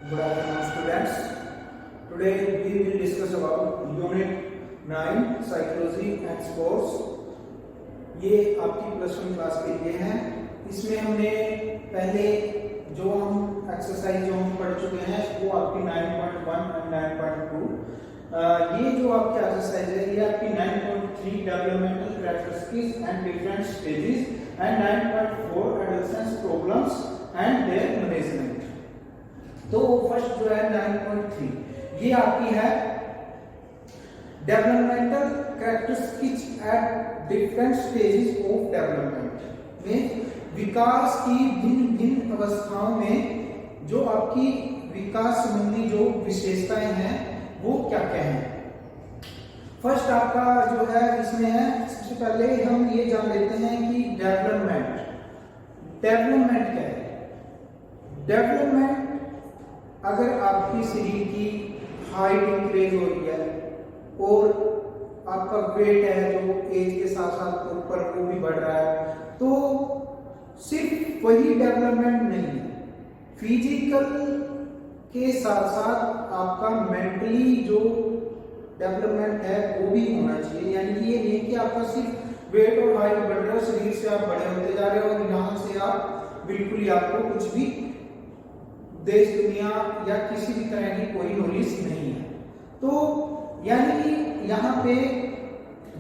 Good afternoon, students. Today we will discuss about Unit 9 Psychology and Sports. ये आपकी +1 class के लिए है। इसमें हमने पहले जो हम एक्सरसाइज जो हम पढ़ चुके हैं वो आपकी 9.1 और 9.2। ये जो आपकी एक्सरसाइज है ये आपकी 9.3 developmental characteristics and different stages and 9.4 adolescence problems and there management. तो फर्स्ट जो है 9.3 ये आपकी है developmental characteristics at different stages of development में विकास की भिन्न भिन्न अवस्थाओं में जो आपकी विकास संबंधी जो विशेषताएं हैं वो क्या क्या हैं। फर्स्ट आपका जो है इसमें है, सबसे पहले हम ये जान लेते हैं कि डेवलपमेंट क्या है। डेवलपमेंट अगर आपकी शरीर की हाइट इंक्रीज हो रही है और आपका वेट है जो एज के साथ साथ ऊपर वो भी बढ़ रहा है, तो सिर्फ वही डेवलपमेंट नहीं है, फिजिकल के साथ साथ आपका मेंटली जो डेवलपमेंट है वो भी होना चाहिए। यानी कि ये नहीं कि आपका सिर्फ वेट और हाइट बढ़ रहा है, शरीर से आप बड़े होते जा रहे हो और यहाँ से आप बिल्कुल ही आपको कुछ भी देश दुनिया या किसी भी तरह की कोई नॉलेज नहीं है। तो यानी कि यहाँ पे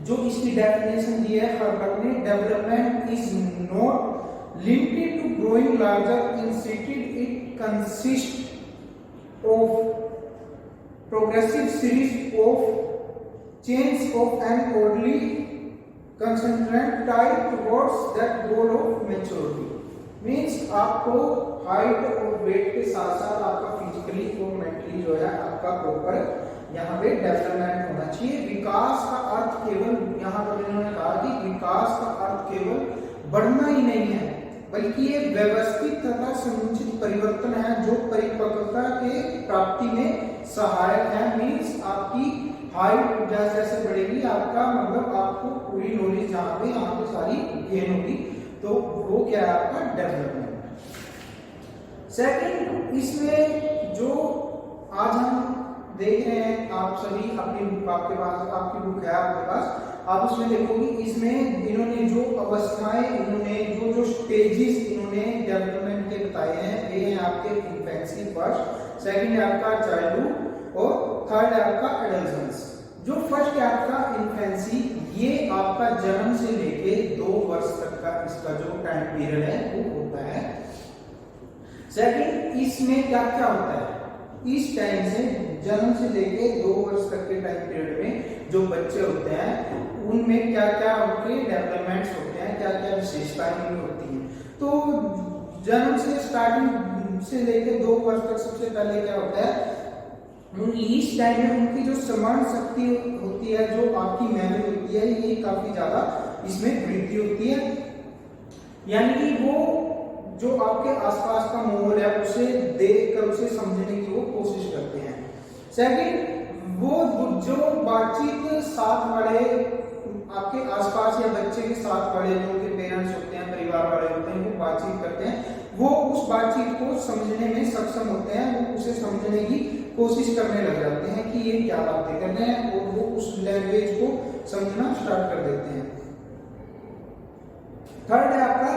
जो इसकी डेफिनेशन दी है हार्वर्ड ने, development is not limited to growing larger instead it consist of progressive series of change of an orderly constant type towards that goal of maturity. Means आपको हाइट और वेट के साथ साथ आपका फिजिकली और mentally जो है आपका प्रॉपर यहाँ पे डेवलपमेंट होना चाहिए। विकास का अर्थ केवल, यहाँ पर इन्होंने कहा कि विकास का अर्थ केवल बढ़ना ही नहीं है, बल्कि ये व्यवस्थित तथा समुचित परिवर्तन है जो परिपक्वता के प्राप्ति में सहायक है। मीन्स आपकी हाइट जैसे जैसे बढ़ेगी आपका मतलब आपको पूरी नॉलेज जहाँ पे सारी गेन होगी, तो वो क्या है आपका डेवलपमेंट। सेकंड, इसमें जो आज हम देख रहे हैं, आप सभी अपनी बुक आपके पास, आपकी बुक है आपके पास, आप उसमें देखोगे इसमें इन्होंने जो अवस्थाएं, इन्होंने जो स्टेजेस इन्होंने डेवलपमेंट के बताए हैं, ये हैं आपके इन्फेंसी फर्स्ट, सेकंड है आपका चाइल्डहुड और थर्ड है आपका एडोलेसेंस। जो फर्स्ट है आपका इन्फेंसी, ये आपका जन्म से लेके 2 वर्ष तक का इसका जो टाइम पीरियड है वो होता है। सेकंड, इसमें क्या क्या होता है, इस टाइम से जन्म से लेके 2 वर्ष तक के टाइम पीरियड में जो बच्चे होते हैं उनमें क्या क्या उनके डेवलपमेंट्स होते हैं, क्या क्या विशेषताएं होती हैं। तो जन्म से स्टार्टिंग से लेके 2 वर्ष तक सबसे पहले क्या होता है, इस टाइम में उनकी जो स्मरण शक्ति होती है, जो आपकी मेमोरी होती है, ये काफी ज्यादा इसमें वृद्धि होती है। यानी कि वो जो आपके आसपास का माहौल है उसे देखकर उसे समझने की वो कोशिश करते हैं। सेकंड, वो जो बातचीत साथ वाले आपके आसपास या बच्चे के साथ वाले जो उनके पेरेंट्स होते हैं, परिवार वाले होते हैं, वो बातचीत करते हैं, वो उस बातचीत को समझने में सक्षम होते हैं, वो उसे समझने की कोशिश करने लग जाते हैं कि ये क्या बातें कर रहे हैं, और वो उस लैंग्वेज को समझना स्टार्ट कर देते हैं। थर्ड है आपका,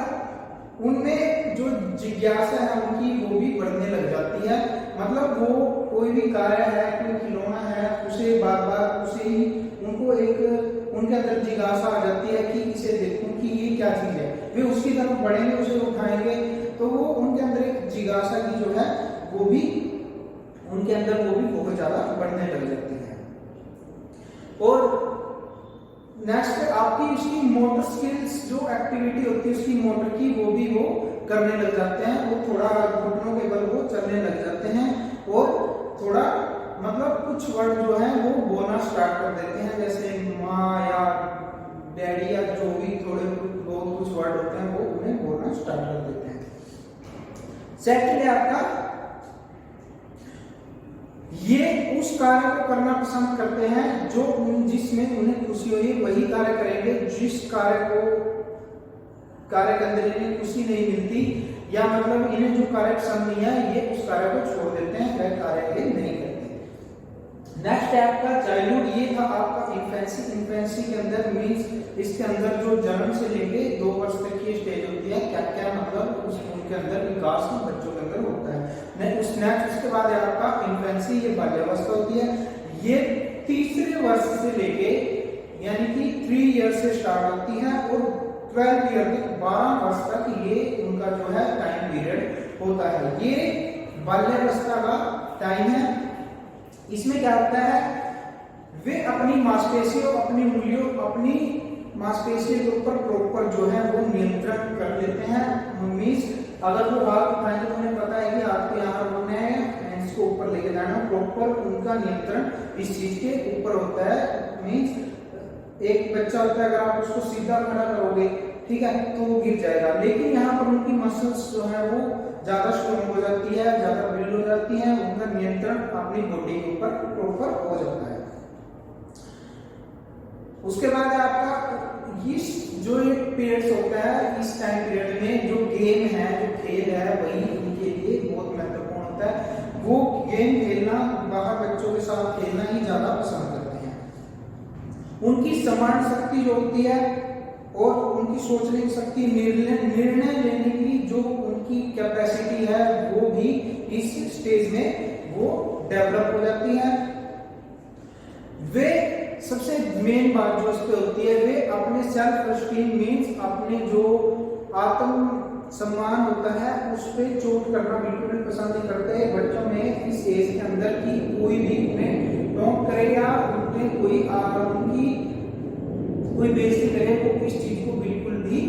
उनमें जो जिज्ञासा है उनकी वो भी बढ़ने लग जाती है। मतलब वो कोई भी कार्य है, कोई खिलौना है, उसे बार बार उसे ही उनको एक उनके अंदर जिज्ञासा आ जाती है कि इसे देखूं कि ये क्या चीज है, वे उसकी तरफ बढ़ेंगे, उसे उठाएंगे, तो वो उनके अंदर एक जिज्ञासा की जो है वो भी उनके अंदर वो भी बहुत ज्यादा बढ़ने लग जाती है। और नेक्स्ट आपकी उसकी मोटर स्किल्स जो एक्टिविटी होती है उसकी मोटर की वो भी वो करने लग जाते हैं, वो थोड़ा घुटनों के बल वो चलने लग जाते हैं और थोड़ा मतलब कुछ वर्ड जो है वो बोलना स्टार्ट कर देते हैं, जैसे माँ या डैडी या जो भी थोड़े बहुत कुछ वर्ड होते हैं वो उन्हें बोलना स्टार्ट कर देते हैं। सेकंड है आपका, ये उस कार्य को करना पसंद करते हैं जो जिसमें उन्हें खुशी हो, ये वही कार्य करेंगे जिस कार्य के अंदर इन्हें खुशी नहीं मिलती या मतलब इन्हें जो कार्य पसंद नहीं है ये उस कार्य को छोड़ देते हैं, वह कार्य ये नहीं करते। नेक्स्ट है आपका चाइल्डहुड, ये था आपका इन्फेंसी। इन्फेंसी के अंदर मींस इसके अंदर जो जन्म से लेके 2 वर्ष तक की स्टेज होती है, क्या क्या मतलब उनके अंदर विकास बच्चों के अंदर होता है। नेक्स्ट उसके बाद है आपका इन्फेंसी, ये बाल्यावस्था होती है। ये तीसरे वर्ष से लेके यानी कि 3 ईयर से स्टार्ट होती है और 12 ईयर तक 12 वर्ष तक ये उनका जो है टाइम पीरियड होता है। ये बाल्यावस्था का टाइम है। इसमें क्या होता है, वे अपनी मांसपेशियों, अपनी मूल्यों, अपनी मांसपेशियों के ऊपर प्रॉपर जो है वो नियंत्रण कर लेते हैं। मीन्स अगर वो हाथ उठाएंगे तो उन्हें पता है कि आपके यहाँ रोकना है, इसको ऊपर लेके जाना है, प्रॉपर उनका नियंत्रण इस चीज के ऊपर होता है। मीन्स एक बच्चा होता है, अगर आप उसको सीधा खड़ा करोगे, ठीक है, तो वो गिर जाएगा, लेकिन यहाँ पर उनकी मसल्स जो है वो ज्यादा स्ट्रॉन्ग हो जाती है, ज्यादा बिल्ड हो जाती है, उनका नियंत्रण अपनी बॉडी के ऊपर प्रॉपर हो जाता है। उसके बाद आपका इस जो एक पीरियड्स होता है, इस टाइम पीरियड में जो गेम है, जो खेल है, वही उनके लिए बहुत महत्वपूर्ण होता है। वो गेम खेलना, बाहर बच्चों के साथ खेलना ही ज्यादा पसंद करते हैं। उनकी स्मरण शक्ति जो होती है और उनकी सोचने की शक्ति, निर्णय लेने की जो उनकी कैपेसिटी है, वो भी इस स्टेज में वो डेवलप हो जाती है। वे सबसे मेन बात जो इस पे होती है, वे अपने सेल्फ एस्टीम मीन्स अपने जो आत्म सम्मान होता है उस पे चोट करना बिल्कुल भी पसंद नहीं करते। बच्चों में इस एज के अंदर की कोई भी उन्हें टोंक करे या उन्हें कोई उनकी कोई बेइज्जती करे, वो इस चीज को बिल्कुल भी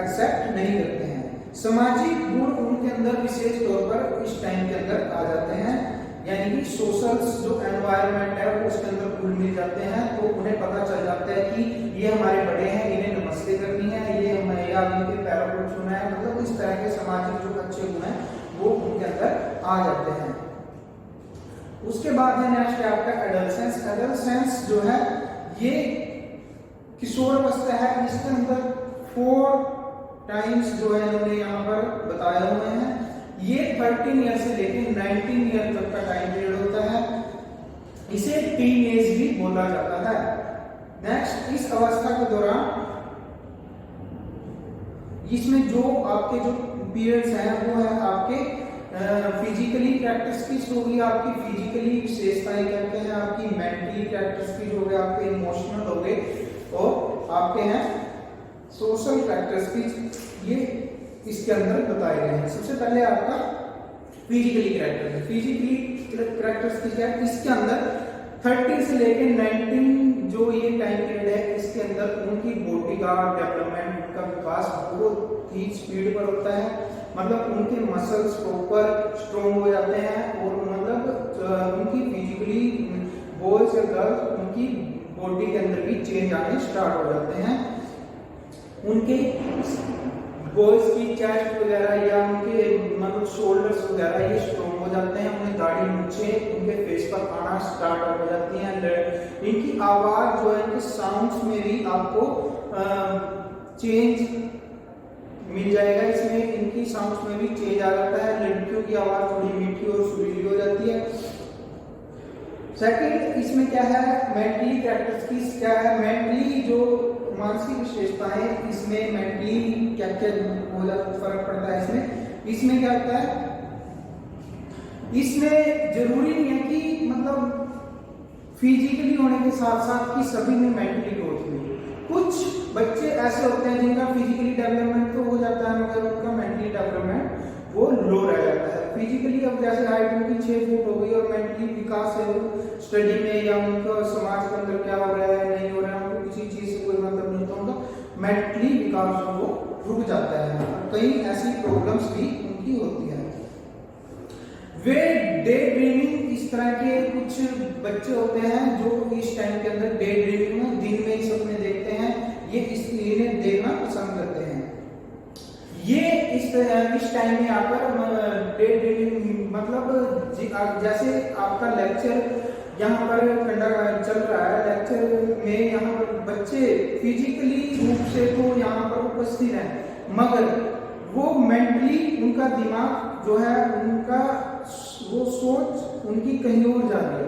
एक्सेप्ट नहीं करते हैं। सामाजिक गुण उनके अंदर विशेष तौर पर इस टाइम के अंदर आ जाते हैं, यानी कि सोशल जो एनवायरनमेंट है वो उसके अंदर घुल मिल जाते हैं, तो उन्हें पता चल जाता है कि ये हमारे बड़े हैं, इन्हें नमस्ते करनी है, ये हमें या इनके पैरों को छूना है, मतलब इस तरह के सामाजिक जो अच्छे गुण हैं वो उनके अंदर आ जाते हैं। उसके बाद है नेक्स्ट है आपका एडोलसेंस। एडोलसेंस जो है ये किशोर अवस्था है, इसके अंदर 4 टाइम्स जो है इन्होंने यहाँ पर बताए हुए हैं। ये 13 ईयर से लेकर 19 ईयर तक का टाइम पीरियड होता है। इसे टीन एज भी बोला जाता है। नेक्स्ट, इस अवस्था के दौरान इसमें जो आपके जो पीरियड्स हैं वो है आपके फिजिकली कैरेक्टरिस्टिक्स होगी, आपकी फिजिकली विशेषताएं क्या क्या है, आपकी मेंटली कैरेक्टरिस्टिक्स हो गए, आपके इमोशनल हो गए, और आपके हैं सोशल कैरेक्टरिस्टिक्स, ये इसके अंदर बताए गए हैं। सबसे पहले आपका फिजिकली कैरेक्टरिस्टिक। फिजिकली कैरेक्टरिस्टिक है, इसके अंदर 30 से लेकर 19 जो ये टाइम पीरियड है, इसके अंदर उनकी बॉडी का डेवलपमेंट, उनका विकास बहुत ही स्पीड पर होता है। मतलब उनके मसल्स प्रॉपर स्ट्रॉन्ग हो जाते हैं और मतलब उनकी फिजिकली बॉयज और गर्ल्स उनकी बॉडी के अंदर भी चेंज आने स्टार्ट हो जाते हैं। उनके बॉयज की चेस्ट वगैरह या उनके मतलब शोल्डर्स वगैरह ये स्ट्रॉन्ग हो जाते हैं, उन्हें दाढ़ी मूंछे उनके फेस पर आना स्टार्ट हो जाती हैं। इनकी आवाज जो है, इनके साउंड्स में भी आपको चेंज मिल जाएगा। इसमें इनकी साउंड्स में भी चेंज आ जाता है। लड़कियों की आवाज थोड़ी मीठी और सुरीली हो जाती है। सेकंड, इसमें क्या है, मेंटली कैरेक्टरिस्टिक्स क्या है, मेंटली जो मानसिक विशेषताएं, इसमें मेंटली क्या क्या हो जाता है, फर्क पड़ता है इसमें क्या होता है, इसमें जरूरी नहीं है कि मतलब फिजिकली होने के साथ साथ कि सभी में मेंटली ग्रोथ हुई। कुछ बच्चे ऐसे होते हैं जिनका फिजिकली डेवलपमेंट तो हो जाता है मगर उनका मेंटली डेवलपमेंट वो लो रह जाता है। फिजिकली अब जैसे हाइट उनकी 6 फुट हो गई और मेंटली विकास है वो स्टडी में या उनका समाज के अंदर क्या हो रहा है नहीं हो रहा है, उनको किसी चीज से कोई मतलब नहीं होता, उनका मेंटली विकास वो रुक जाता है। कई ऐसी प्रॉब्लम्स भी उनकी होती है। वे डे ड्रीमिंग, इस तरह के कुछ बच्चे होते हैं जो इस टाइम के अंदर डे ड्रीमिंग में दिन में ही सपने देखते हैं, ये इसलिए देखना पसंद करते हैं। ये इस टाइम में आकर डे ड्रीमिंग मतलब जैसे आपका लेक्चर यहाँ पर चल रहा है, लेक्चर में यहाँ पर बच्चे फिजिकली रूप से तो यहाँ पर उपस्थित हैं मगर वो मेंटली उनका दिमाग जो है उनका वो सोच उनकी कहीं और जा रही है।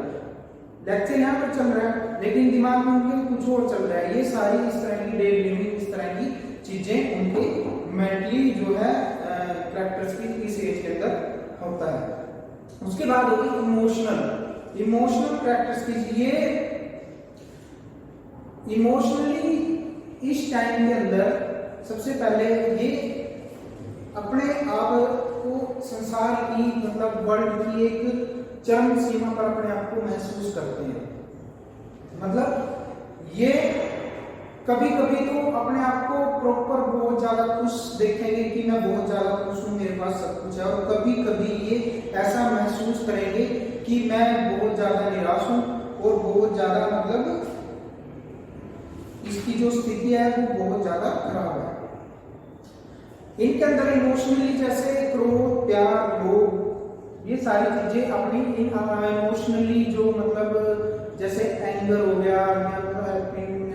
लेक्चर यहाँ पर चल रहा है लेकिन दिमाग में उनके कुछ और चल रहा है। ये सारी इस तरह की डे ड्रीमिंग, इस तरह की चीजें उनके मेंटली जो है कैरेक्टरिस्टिक इस एज के अंदर होता है। उसके बाद होगी इमोशनल कैरेक्टरिस्टिक। ये इमोशनली इस टाइम के अंदर सबसे पहले ये अपने आप को संसार की मतलब वर्ल्ड की एक चरम सीमा पर अपने आप को महसूस करते हैं। मतलब ये कभी कभी तो अपने आप को प्रॉपर बहुत ज्यादा खुश देखेंगे कि मैं बहुत ज्यादा खुश हूं, मेरे पास सब कुछ है, और कभी कभी ये ऐसा महसूस करेंगे कि मैं बहुत ज्यादा निराश हूं और बहुत ज्यादा मतलब इसकी जो स्थिति है वो बहुत ज्यादा खराब है। इनके अंदर इमोशनली जैसे क्रोध, प्यार, लोभ, ये सारी चीजें अपनी इन इमोशनली जो मतलब जैसे एंगर हो गया या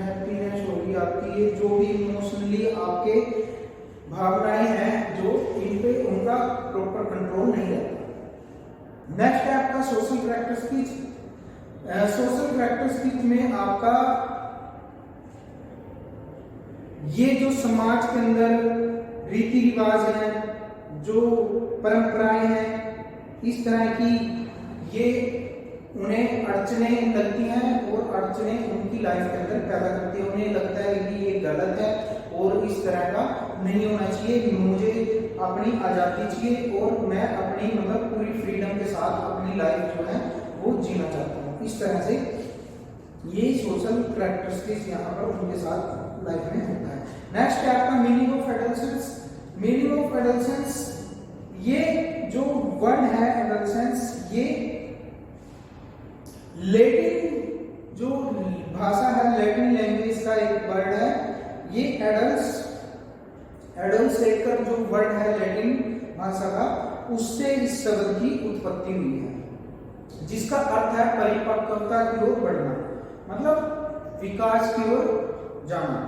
हैप्पीनेस होगी आपकी, ये जो भी इमोशनली आपके भावनाएं हैं जो इन पे उनका प्रॉपर कंट्रोल नहीं रहता। नेक्स्ट है आपका सोशल कैरेक्टरिस्टिक। सोशल कैरेक्टरिस्टिक में आपका ये जो समाज के अंदर रीति रिवाज है, जो परंपराएं हैं, इस तरह की ये उन्हें अड़चनें लगती हैं और अड़चनें उनकी लाइफ के अंदर पैदा करती है। उन्हें लगता है कि ये गलत है और इस तरह का नहीं होना चाहिए, मुझे अपनी आज़ादी चाहिए और मैं अपनी मतलब पूरी फ्रीडम के साथ अपनी लाइफ जो है वो जीना चाहता हूँ। इस तरह से ये सोशल कैरेक्टरिस्टिक्स यहाँ पर उनके साथ लाइफ में होता है। नेक्स्ट है आपका meaning of adolescence. Meaning of adolescence, ये जो वर्ड है एडोलसेंस, ये लैटिन जो भाषा है, लैटिन लैंग्वेज का एक वर्ड है। ये एडल्स लेकर जो वर्ड है लैटिन भाषा का, उससे इस शब्द की उत्पत्ति हुई है, जिसका अर्थ है परिपक्वता की ओर बढ़ना, मतलब विकास की ओर जाना,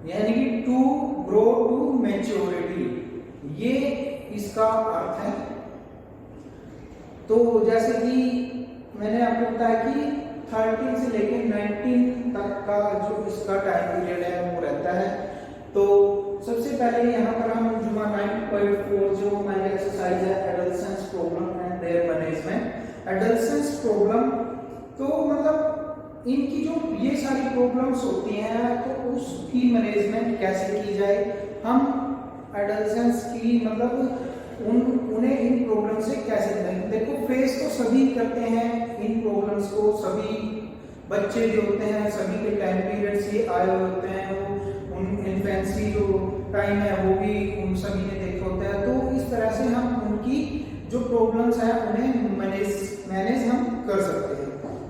यानी कि टू ग्रो टू मैच्योरिटी, ये इसका अर्थ है। तो जैसे कि मैंने आपको बताया कि 13 से लेकर 19 तक का जो इसका टाइम पीरियड है वो रहता है। तो सबसे पहले यहाँ पर हम जुमा 9.4 जो हमारी एक्सरसाइज है adolescence problem and there management. Adolescence problem तो मतलब इनकी जो ये सारी प्रॉब्लम्स होती हैं तो उसकी मैनेजमेंट कैसे की जाए, हम एडोलसेंस की मतलब उन्हें इन प्रॉब्लम से कैसे करें। देखो फेस तो सभी करते हैं इन प्रॉब्लम्स को, सभी बच्चे जो होते हैं सभी के टाइम पीरियड से आए होते हैं, वो उन इन्फेंसी जो टाइम है वो भी उन सभी ने देखा होता है। तो इस तरह से हम उनकी जो प्रॉब्लम्स हैं उन्हें मैनेज हम कर सकते हैं।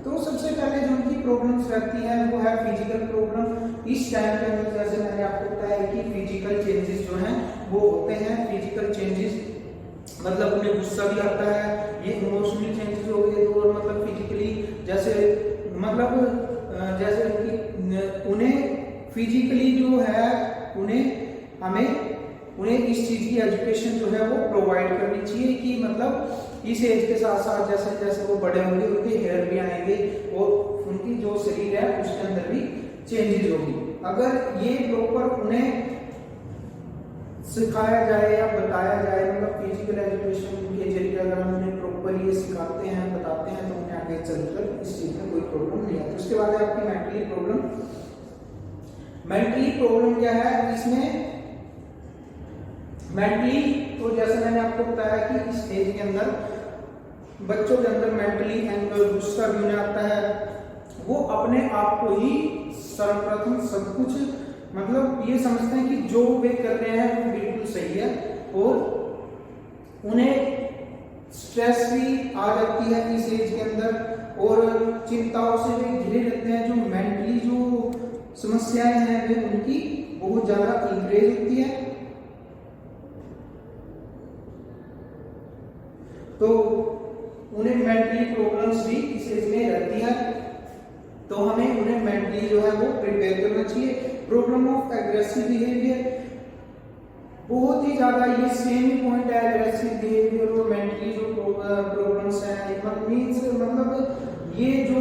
तो सबसे पहले जो उनकी प्रॉब्लम्स रहती हैं वो है फिजिकल प्रॉब्लम। इस टाइम के अंदर जैसे मैंने आपको बताया कि फिजिकल चेंजेस जो हैं वो होते हैं। फिजिकल चेंजेस मतलब उन्हें गुस्सा भी आता है, ये इमोशनल चेंजेस हो गए, और मतलब फिजिकली जैसे मतलब जैसे उन्हें फिजिकली जो है उन्हें इस चीज की एजुकेशन जो है वो प्रोवाइड करनी चाहिए कि मतलब इस एज के साथ साथ जैसे जैसे वो बड़े होंगे उनके हेयर भी आएंगे और उनकी जो शरीर है उसके अंदर भी चेंजेस होगी। अगर ये प्रॉपर उन्हें सिखाया जाए या बताया जाए, मतलब फिजिकल एजुकेशन के जरिए अगर हम उन्हें प्रॉपर ये सिखाते हैं बताते हैं तो उन्हें आगे चलकर इस चीज में कोई प्रॉब्लम नहीं आती। उसके बाद है आपकी मेंटली प्रॉब्लम। मेंटली प्रॉब्लम क्या है इसमें, मेंटली तो जैसे मैंने आपको बताया कि इस एज के अंदर बच्चों के अंदर मेंटली एंगर गुस्सा भी आता है, वो अपने आप को ही सर्वप्रथम सब कुछ मतलब ये समझते हैं कि जो वे कर रहे हैं वो बिल्कुल सही है, और उन्हें स्ट्रेस भी आ जाती है इस एज के अंदर और चिंताओं से वे घिरे रहते हैं। जो मेंटली जो समस्याएं हैं वे उनकी बहुत ज्यादा इंक्रीज होती है। तो उन्हें मेंटली प्रॉब्लम्स भी इस एज में रहती है, तो हमें उन्हें मेंटली जो है वो प्रिपेयर करना चाहिए। प्रॉब्लम ऑफ एग्रेसिव बिहेवियर, बहुत ही ज्यादा ये सेम ही पॉइंट है, एग्रेसिव बिहेवियर और मेंटली जो प्रॉब्लम्स हैं, मतलब ये जो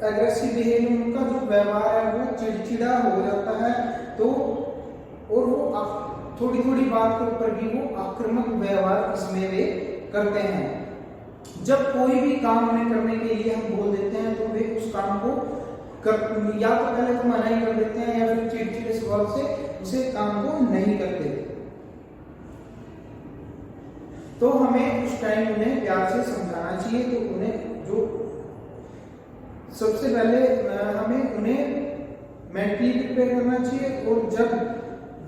एग्रेसिव बिहेवियर, उनका जो व्यवहार है वो चिड़चिड़ा हो जाता है, तो और वो थोड़ी थोड़ी बात के ऊपर भी वो आक्रामक व्यवहार इसमें वे करते हैं। जब कोई भी काम उन्हें करने के लिए हम बोल देते हैं तो वे उस काम को या तो पहले तो मना ही कर देते हैं या फिर चिड़चिड़े स्वभाव से उसे काम को नहीं करते। तो हमें उस टाइम उन्हें प्यार से समझाना चाहिए। तो उन्हें जो सबसे पहले हमें उन्हें मेंटली प्रिपेयर करना चाहिए, और जब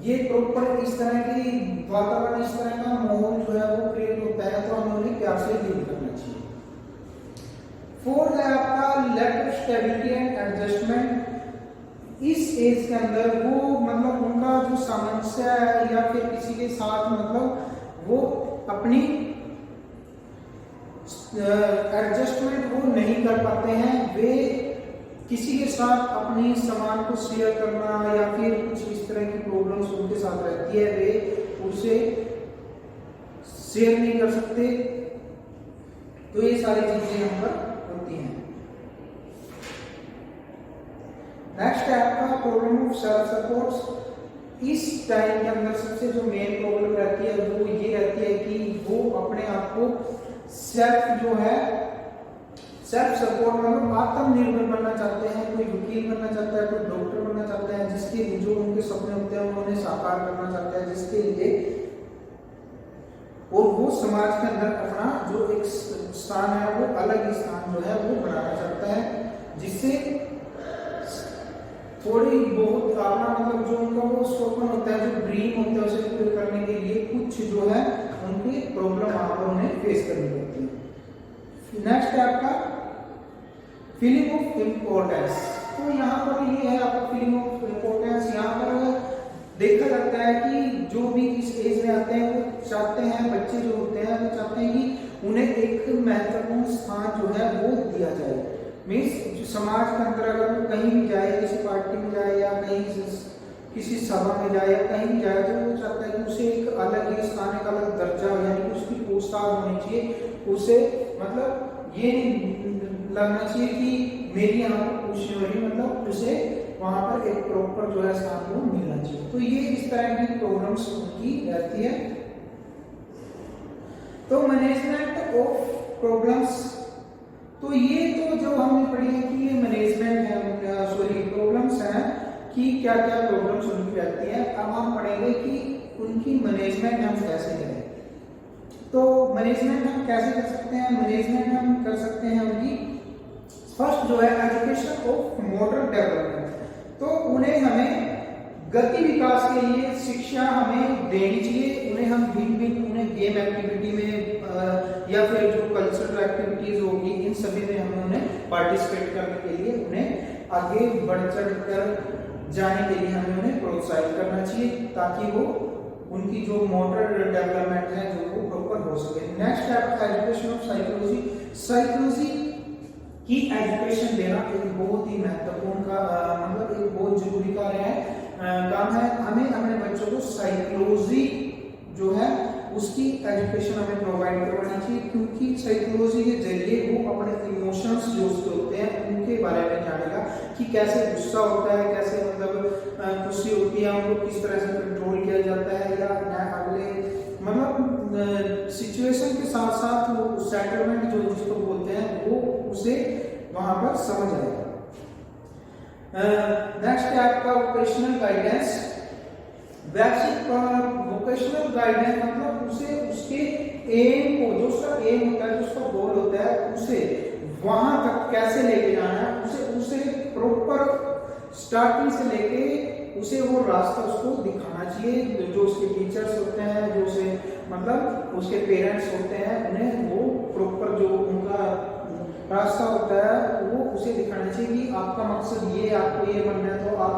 ये प्रॉपर इस तरह की वातावरण, इस तरह का माहौल जो है वो क्रिएट होता है, तो हमें उन्हें प्यार से डील करना चाहिए। फोर्थ है आपका lack of stability and adjustment. इस एज के अंदर वो मतलब उनका जो सामंजस्य है या फिर किसी के साथ मतलब वो अपनी एडजस्टमेंट वो नहीं कर पाते हैं। वे किसी के साथ अपनी सामान को शेयर करना या फिर कुछ इस तरह की प्रॉब्लम्स उनके साथ रहती है, वे उसे शेयर नहीं कर सकते। तो ये सारी चीजें यहाँ पर होती हैं। नेक्स्ट है आपका प्रॉब्लम ऑफ सेल्फ सपोर्ट। इस टाइम के अंदर सबसे जो मेन प्रॉब्लम रहती है वो ये रहती है कि वो अपने आप को सेल्फ जो है सेल्फ सपोर्ट मतलब आत्मनिर्भर बनना चाहते हैं। कोई वकील बनना चाहता है, कोई डॉक्टर बनना चाहता है, जिसके जो उनके सपने होते हैं उन्हें साकार करना चाहता है, जिसके लिए और वो समाज के अंदर अपना जो एक स्थान है वो अलग ही स्थान जो है वो बनाना चाहता है, जिससे थोड़ी बहुत अपना मतलब जो उनका वो स्वप्न होता है, जो ड्रीम होता है, उसे पूरे करने के लिए कुछ जो है उनकी प्रॉब्लम वहां पर उन्हें फेस करनी पड़ती है। नेक्स्ट है आपका फीलिंग ऑफ इम्पोर्टेंस। तो यहाँ पर ये है आपका फीलिंग ऑफ इम्पोर्टेंस। यहाँ पर देखा जाता है कि जो भी इस एज में आते हैं वो चाहते हैं, बच्चे जो होते हैं वो चाहते हैं कि उन्हें एक महत्वपूर्ण स्थान जो है वो दिया जाए। मीन्स समाज के अंदर अगर वो कहीं भी जाए, किसी पार्टी में जाए या कहीं किसी सभा में जाए या कहीं भी जाए, तो वो चाहता है कि उसे एक अलग ही स्थान, एक अलग दर्जा, यानी कि उसकी पोस्टार होनी चाहिए। उसे मतलब ये नहीं लगना चाहिए कि मेरी यहाँ पर कुछ नहीं हो रही, मतलब उसे वहां पर एक प्रॉपर जो है स्थान को मिलना चाहिए। तो ये इस तरह की प्रॉब्लम्स उनकी रहती है। तो मैनेजमेंट ऑफ प्रॉब्लम्स, तो ये तो जो हमने पढ़ी है कि ये मैनेजमेंट है, सॉरी प्रॉब्लम्स हैं कि क्या क्या प्रॉब्लम्स उनकी रहती है। अब हम पढ़ेंगे कि उनकी मैनेजमेंट हम कैसे करें। तो मैनेजमेंट हम कैसे कर सकते हैं? मैनेजमेंट हम कर सकते हैं उनकी फर्स्ट जो है एजुकेशन ऑफ मोटर डेवलपमेंट। तो उन्हें हमें गति विकास के लिए शिक्षा हमें देनी चाहिए। उन्हें हम भिन्न उन्हें गेम एक्टिविटी में या फिर जो कल्चरल एक्टिविटीज होगी इन सभी में हमें उन्हें पार्टिसिपेट करने के लिए उन्हें आगे बढ़ चढ़ कर जाने के लिए हमें उन्हें प्रोत्साहित करना चाहिए, ताकि वो उनकी जो मोटर डेवलपमेंट है जो वो प्रॉपर हो सके। नेक्स्ट है एजुकेशन ऑफ साइकोलॉजी। साइकोलॉजी की एजुकेशन देना एक बहुत ही महत्वपूर्ण का मतलब एक बहुत जरूरी कार्य है, काम है। हमें अपने बच्चों को साइकोलॉजी जो है उसकी एजुकेशन हमें प्रोवाइड करवानी चाहिए, क्योंकि साइकोलॉजी के जरिए वो अपने इमोशंस जो उसके होते हैं उनके बारे में जानेगा कि कैसे गुस्सा होता है, कैसे मतलब खुशी होती है, उनको किस तरह से कंट्रोल किया जाता है, या अगले मतलब सिचुएशन के साथ साथ वो सेटलमेंट जो जिसको बोलते हैं वो उसे वहां पर समझ आएगा। नेक्स्ट है आपका वोकेशनल गाइडेंस। वोकेशनल गाइडेंस मतलब उसे उसके एम को, जो उसका एम होता है, जो उसका गोल होता है, उसे वहां तक कैसे लेके जाना है, उसे प्रॉपर स्टार्टिंग से लेके उसे वो रास्ता उसको दिखाना चाहिए। जो उसके टीचर्स होते हैं, जो उसे मतलब उसके पेरेंट्स होते हैं, उन्हें वो प्रॉपर जो उनका रास्ता होता है वो उसे दिखाना चाहिए कि आपका मकसद ये, आपको ये बनना है तो आप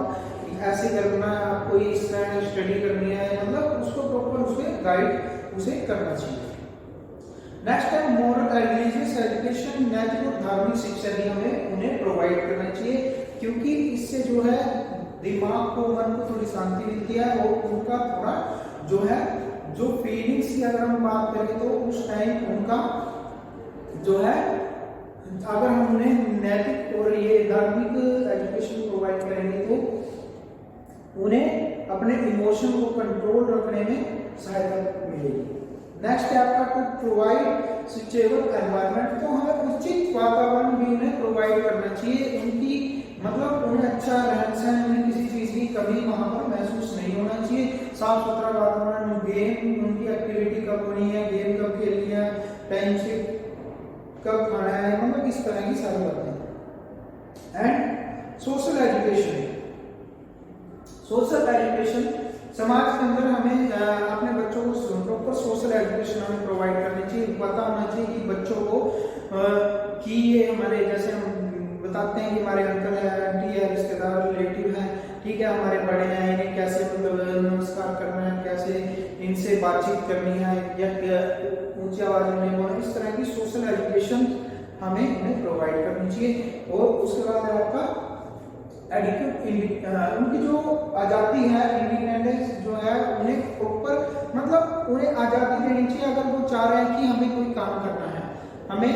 ऐसे करना है, आपको ये इस तरह स्टडी करनी है, मतलब उसको प्रॉपर उसे गाइड उसे करना चाहिए। नेक्स्ट है मोरल एंड रिलीजियस एजुकेशन। नैतिक और धार्मिक शिक्षा भी हमें उन्हें प्रोवाइड करना चाहिए, क्योंकि इससे जो है दिमाग को, मन को थोड़ी शांति मिलती है और उनका थोड़ा जो है जो फीलिंग्स की अगर हम बात करें तो उस टाइम उनका जो है, अगर हम उन्हें नैतिक और ये धार्मिक एजुकेशन प्रोवाइड करेंगे तो उन्हें अपने इमोशन को कंट्रोल रखने में सहायता मिलेगी। नेक्स्ट है आपका टू प्रोवाइड सुटेबल एनवायरनमेंट, तो हमें उचित वातावरण भी उन्हें प्रोवाइड करना चाहिए। उनकी मतलब उन्हें अच्छा रहन सहन, उन्हें किसी चीज की कमी वहां पर महसूस नहीं होना चाहिए। साफ सुथरा वातावरण, गेम, उनकी एक्टिविटी कब होनी है, गेम कब खेलनी है, टाइम से कब खाना है, मतलब इस तरह की सारी बातें। And social education, social education समाज के अंदर हमें अपने बच्चों को प्रॉपर सोशल एजुकेशन हमें प्रोवाइड करनी चाहिए। पता होना चाहिए कि बच्चों को कि ये हमारे, जैसे हम बताते हैं कि हमारे अंकल है, आंटी है, रिश्तेदार, रिलेटिव है, ठीक है, हमारे बड़े हैं, इन्हें कैसे मतलब नमस्कार करना है, कैसे इनसे बातचीत करनी है, या ऊंची आवाज में नहीं बोलना, इस तरह की सोशल एजुकेशन हमें उन्हें प्रोवाइड करनी चाहिए। और उसके बाद आपका उनकी जो आजादी है, इंडिपेंडेंस जो है, उन्हें प्रॉपर मतलब उन्हें आजादी देनी चाहिए। अगर वो चाह रहे हैं कि हमें कोई काम करना है, हमें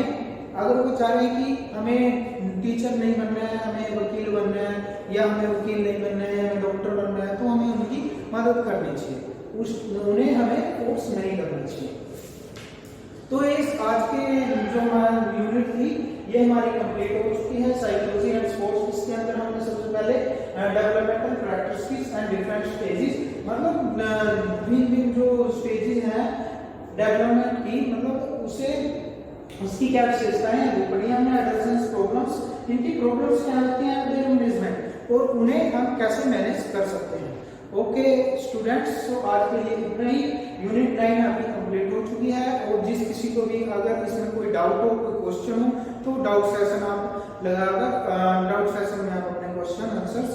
अगर वो चाह रहे हैं कि हमें टीचर नहीं बनना है, हमें वकील बनना है, या हमें वकील नहीं बनना है, हमें डॉक्टर बनना है, तो हमें उनकी मदद करनी चाहिए, उन्हें हमें फोर्स नहीं करना चाहिए। तो इस आज के जो हमारी यूनिट थी ये हमारी कंप्लीट हो चुकी है, साइकोलॉजी एंड स्पोर्ट्स। इसके अंदर हमने सबसे पहले developmental characteristics and different stages, मतलब भिन्न भिन्न जो स्टेजेस हैं डेवलपमेंट की, मतलब उसे उसकी क्या विशेषताएं हैं वो पढ़ी हमने। एडोलेसेंस प्रॉब्लम्स, इनकी प्रॉब्लम्स क्या होती हैं, देयर मैनेजमेंट, और उन्हें हम कैसे मैनेज कर सकते हैं। ओके स्टूडेंट्स, तो आज के लिए इतना ही। यूनिट 9 आपकी कंप्लीट हो चुकी है, और जिस किसी को भी अगर इसमें कोई डाउट हो, कोई क्वेश्चन हो, तो डाउट सेशन आप लगाकर डाउट सेशन में आप अपने क्वेश्चन आंसर्स